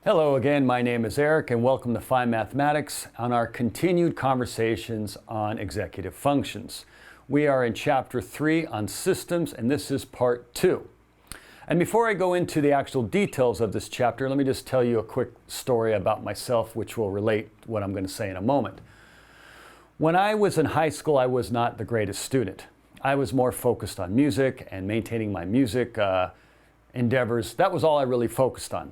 Hello again, my name is Eric and welcome to Fine Mathematics on our continued conversations on executive functions. We are in Chapter 3 on systems and this is Part 2. And before I go into the actual details of this chapter, let me just tell you a quick story about myself which will relate to what I'm going to say in a moment. When I was in high school, I was not the greatest student. I was more focused on music and maintaining my music endeavors. That was all I really focused on.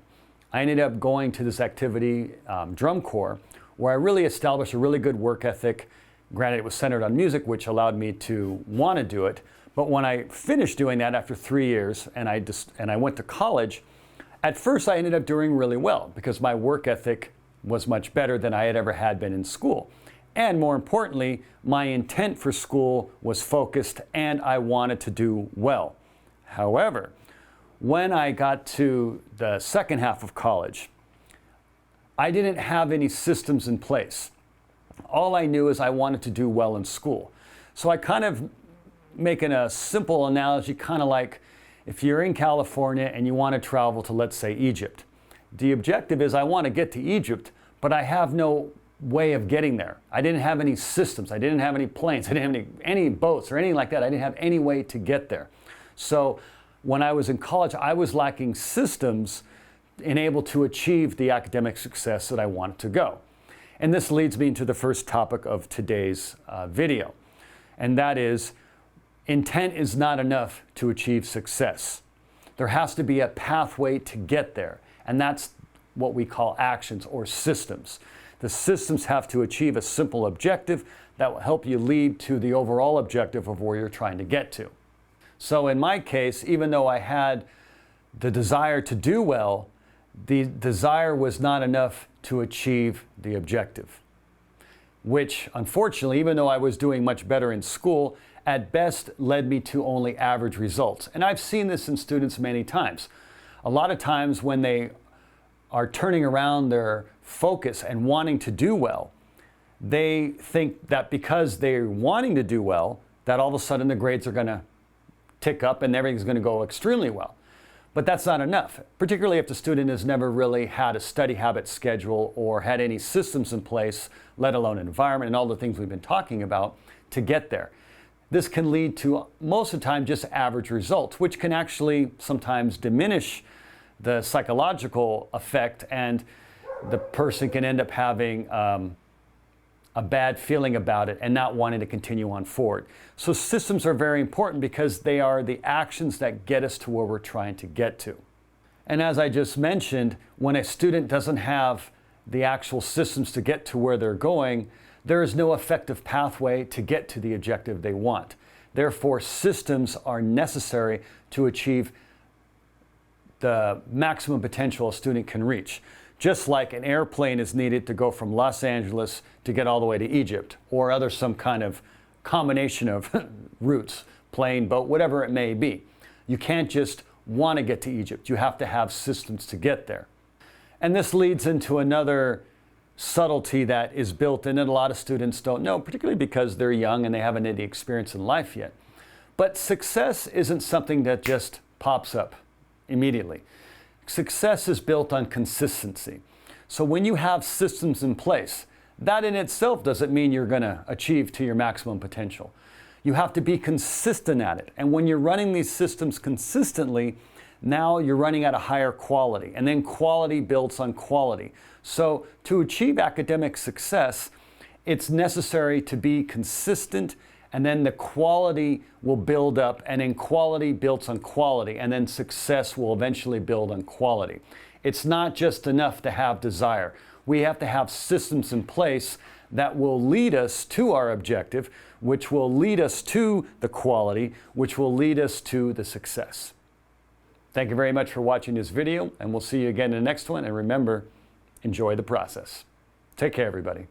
I ended up going to this activity, drum corps, where I really established a really good work ethic. Granted, it was centered on music, which allowed me to want to do it. But when I finished doing that after 3 years and I went to college, at first I ended up doing really well because my work ethic was much better than I had ever had been in school. And more importantly, my intent for school was focused and I wanted to do well. However, when I got to the second half of college, I didn't have any systems in place. All I knew is I wanted to do well in school. So I kind of, making a simple analogy, kind of like if you're in California and you want to travel to, let's say, Egypt. The objective is I want to get to Egypt, but I have no way of getting there. I didn't have any systems. I didn't have any planes. I didn't have any boats or anything like that. I didn't have any way to get there. So when I was in college, I was lacking systems enabled to achieve the academic success that I wanted to go. And this leads me into the first topic of today's video. And that is, intent is not enough to achieve success. There has to be a pathway to get there. And that's what we call actions or systems. The systems have to achieve a simple objective that will help you lead to the overall objective of where you're trying to get to. So in my case, even though I had the desire to do well, the desire was not enough to achieve the objective, which unfortunately, even though I was doing much better in school, at best led me to only average results. And I've seen this in students many times. A lot of times when they are turning around their focus and wanting to do well, they think that because they're wanting to do well, that all of a sudden the grades are going to tick up and everything's going to go extremely well. But that's not enough, particularly if the student has never really had a study habit schedule or had any systems in place, let alone environment and all the things we've been talking about to get there. This can lead to, most of the time, just average results, which can actually sometimes diminish the psychological effect, and the person can end up having a bad feeling about it and not wanting to continue on forward. So systems are very important because they are the actions that get us to where we're trying to get to. And as I just mentioned, when a student doesn't have the actual systems to get to where they're going, there is no effective pathway to get to the objective they want. Therefore, systems are necessary to achieve the maximum potential a student can reach. Just like an airplane is needed to go from Los Angeles to get all the way to Egypt, or some kind of combination of routes, plane, boat, whatever it may be. You can't just want to get to Egypt. You have to have systems to get there. And this leads into another subtlety that is built in that a lot of students don't know, particularly because they're young and they haven't had the experience in life yet. But success isn't something that just pops up immediately. Success is built on consistency. So when you have systems in place, that in itself doesn't mean you're going to achieve to your maximum potential. You have to be consistent at it. And when you're running these systems consistently, now you're running at a higher quality. And then quality builds on quality. So to achieve academic success, it's necessary to be consistent, and then the quality will build up, and then quality builds on quality, and then success will eventually build on quality. It's not just enough to have desire. We have to have systems in place that will lead us to our objective, which will lead us to the quality, which will lead us to the success. Thank you very much for watching this video, and we'll see you again in the next one. And remember, enjoy the process. Take care, everybody.